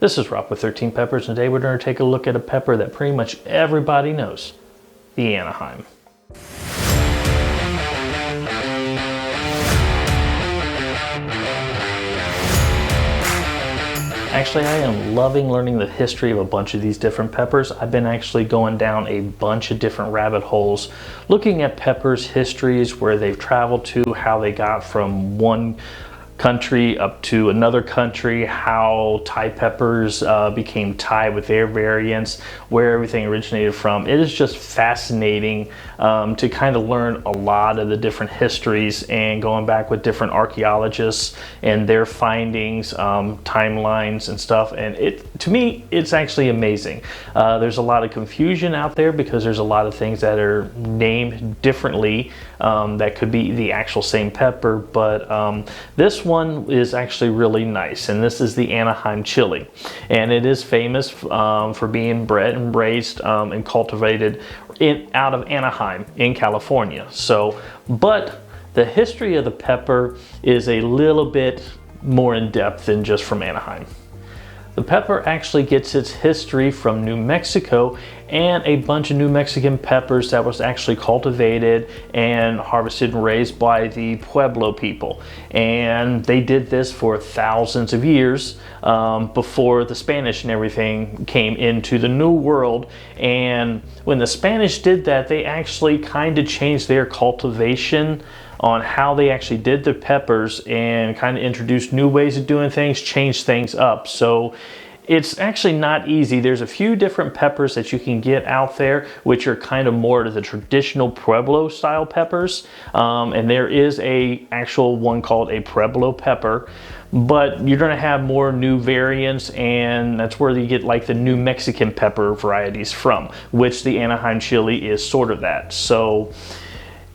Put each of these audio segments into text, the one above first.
This is Rob with 13 Peppers, and today we're going to take a look at a pepper that pretty much everybody knows, the Anaheim. Actually, I am loving learning the history of a bunch of these different peppers. I've been actually going down a bunch of different rabbit holes, looking at peppers' histories, where they've traveled to, how they got from one country up to another country, how Thai peppers became Thai with their variants, where everything originated from. It is just fascinating to kind of learn a lot of the different histories and going back with different archaeologists and their findings, timelines and stuff. And to me, it's actually amazing. There's a lot of confusion out there because there's a lot of things that are named differently that could be the actual same pepper, but this one is actually really nice, and this is the Anaheim chili, and it is famous for being bred and raised and cultivated out of Anaheim in California. But the history of the pepper is a little bit more in depth than just from Anaheim. The pepper actually gets its history from New Mexico and a bunch of New Mexican peppers that was actually cultivated and harvested and raised by the Pueblo people. And they did this for thousands of years before the Spanish and everything came into the New World. And when the Spanish did that, they actually kind of changed their cultivation on how they actually did the peppers and kind of introduced new ways of doing things, changed things up. So it's actually not easy. There's a few different peppers that you can get out there, which are kind of more to the traditional Pueblo style peppers. And there is a actual one called a Pueblo pepper, but you're gonna have more new variants, and that's where you get like the New Mexican pepper varieties from, which the Anaheim chili is sort of that.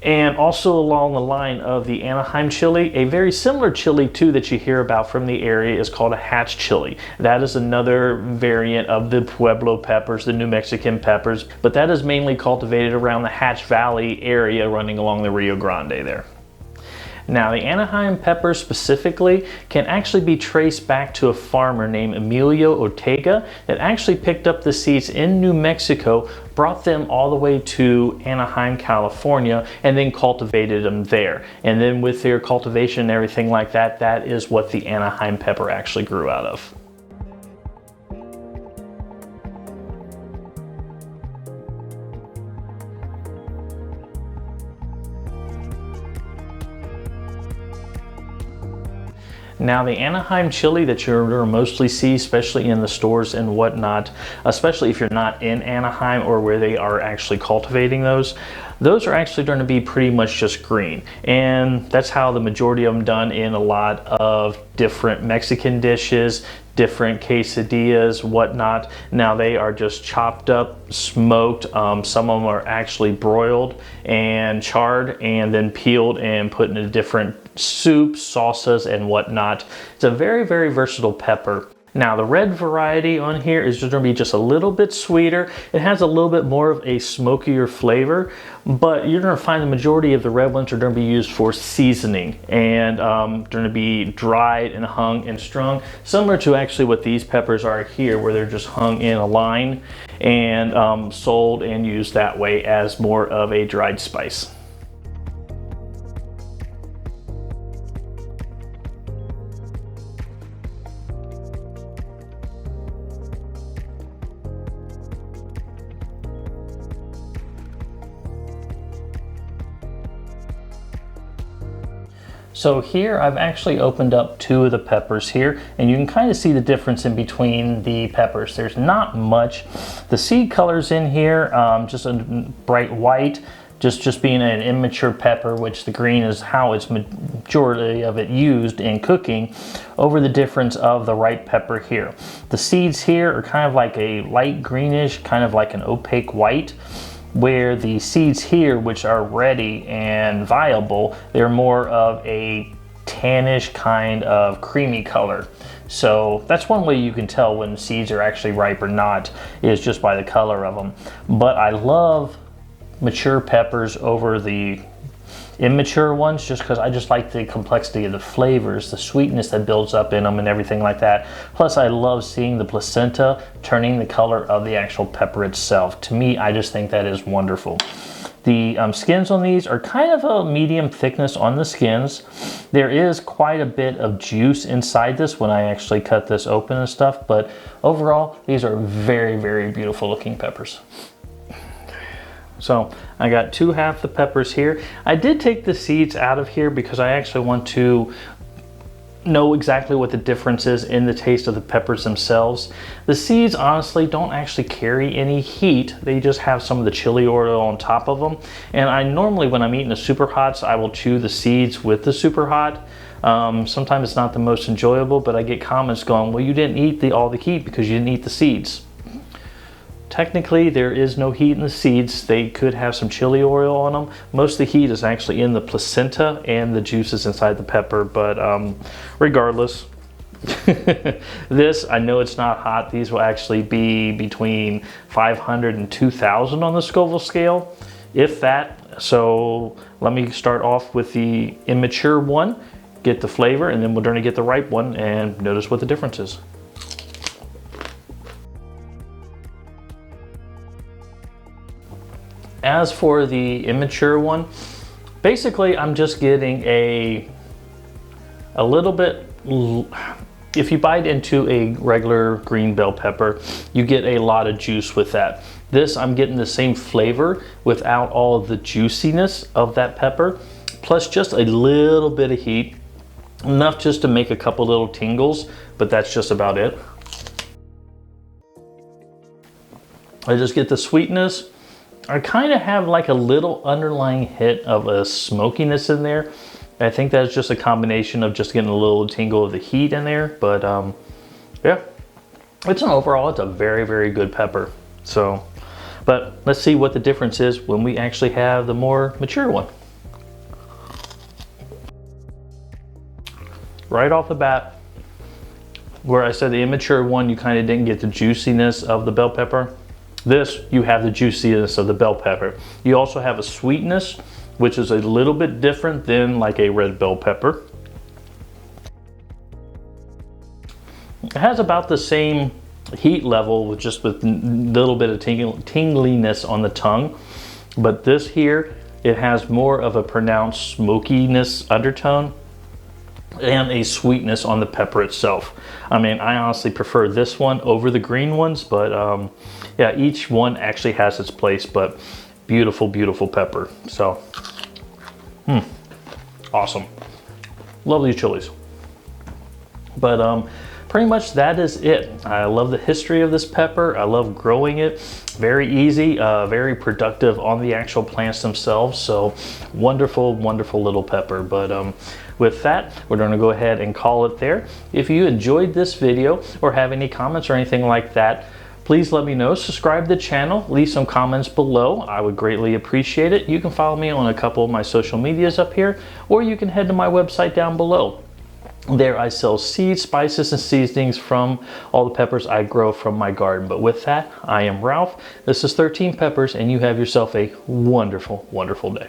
And also along the line of the Anaheim chili, a very similar chili too that you hear about from the area is called a Hatch chili. That is another variant of the Pueblo peppers, the New Mexican peppers, but that is mainly cultivated around the Hatch Valley area running along the Rio Grande there. Now, the Anaheim pepper specifically can actually be traced back to a farmer named Emilio Ortega that actually picked up the seeds in New Mexico, brought them all the way to Anaheim, California, and then cultivated them there. And then with their cultivation and everything like that, that is what the Anaheim pepper actually grew out of. Now, the Anaheim chili that you're going to mostly see, especially in the stores and whatnot, especially if you're not in Anaheim or where they are actually cultivating those are actually going to be pretty much just green. And that's how the majority of them done in a lot of different Mexican dishes, different quesadillas, whatnot. Now they are just chopped up, smoked. Some of them are actually broiled and charred and then peeled and put into different soups, salsas, and whatnot. It's a very, very versatile pepper. Now, the red variety on here is just going to be just a little bit sweeter. It has a little bit more of a smokier flavor, but you're going to find the majority of the red ones are going to be used for seasoning, and going to be dried and hung and strung, similar to actually what these peppers are here, where they're just hung in a line and sold and used that way as more of a dried spice. So here I've actually opened up two of the peppers here, and you can kind of see the difference in between the peppers. There's not much. The seed colors in here, just a bright white, just being an immature pepper, which the green is how it's majority of it used in cooking, over the difference of the ripe pepper here. The seeds here are kind of like a light greenish, kind of like an opaque white, where the seeds here, which are ready and viable, they're more of a tannish kind of creamy color. So that's one way you can tell when seeds are actually ripe or not, is just by the color of them. But I love mature peppers over the immature ones just because I just like the complexity of the flavors, the sweetness that builds up in them and everything like that. Plus I love seeing the placenta turning the color of the actual pepper itself. To me, I just think that is wonderful. The skins on these are kind of a medium thickness on the skins. There is quite a bit of juice inside this when I actually cut this open and stuff, but overall, these are very, very beautiful looking peppers. So I got 2 the peppers here. I did take the seeds out of here because I actually want to know exactly what the difference is in the taste of the peppers themselves. The seeds honestly don't actually carry any heat. They just have some of the chili oil on top of them. And I normally, when I'm eating the super hots, I will chew the seeds with the super hot. Sometimes it's not the most enjoyable, but I get comments going, well, you didn't eat all the heat because you didn't eat the seeds. Technically, there is no heat in the seeds. They could have some chili oil on them. Most of the heat is actually in the placenta and the juices inside the pepper, but regardless, this, I know it's not hot. These will actually be between 500 and 2,000 on the Scoville scale, if that. So let me start off with the immature one, get the flavor, and then we're going to get the ripe one and notice what the difference is. As for the immature one, basically I'm just getting a little bit, if you bite into a regular green bell pepper, you get a lot of juice with that. This, I'm getting the same flavor without all of the juiciness of that pepper, plus just a little bit of heat, enough just to make a couple little tingles, but that's just about it. I just get the sweetness. I kind of have like a little underlying hit of a smokiness in there. I think that's just a combination of just getting a little tingle of the heat in there. But yeah, it's a very, very good pepper. So, but let's see what the difference is when we actually have the more mature one. Right off the bat, where I said the immature one, you kind of didn't get the juiciness of the bell pepper. This, you have the juiciness of the bell pepper. You also have a sweetness, which is a little bit different than like a red bell pepper. It has about the same heat level with just with a little bit of tingliness on the tongue. But this here, it has more of a pronounced smokiness undertone and a sweetness on the pepper itself. I mean, I honestly prefer this one over the green ones, but yeah, each one actually has its place, but beautiful, beautiful pepper. So, awesome. Love these chilies. But pretty much that is it. I love the history of this pepper. I love growing it. Very easy, very productive on the actual plants themselves. So wonderful, wonderful little pepper. But with that, we're going to go ahead and call it there. If you enjoyed this video or have any comments or anything like that, please let me know. Subscribe to the channel, leave some comments below. I would greatly appreciate it. You can follow me on a couple of my social medias up here, or you can head to my website down below. There I sell seeds, spices, and seasonings from all the peppers I grow from my garden. But with that, I am Ralph. This is 13 Peppers, and you have yourself a wonderful, wonderful day.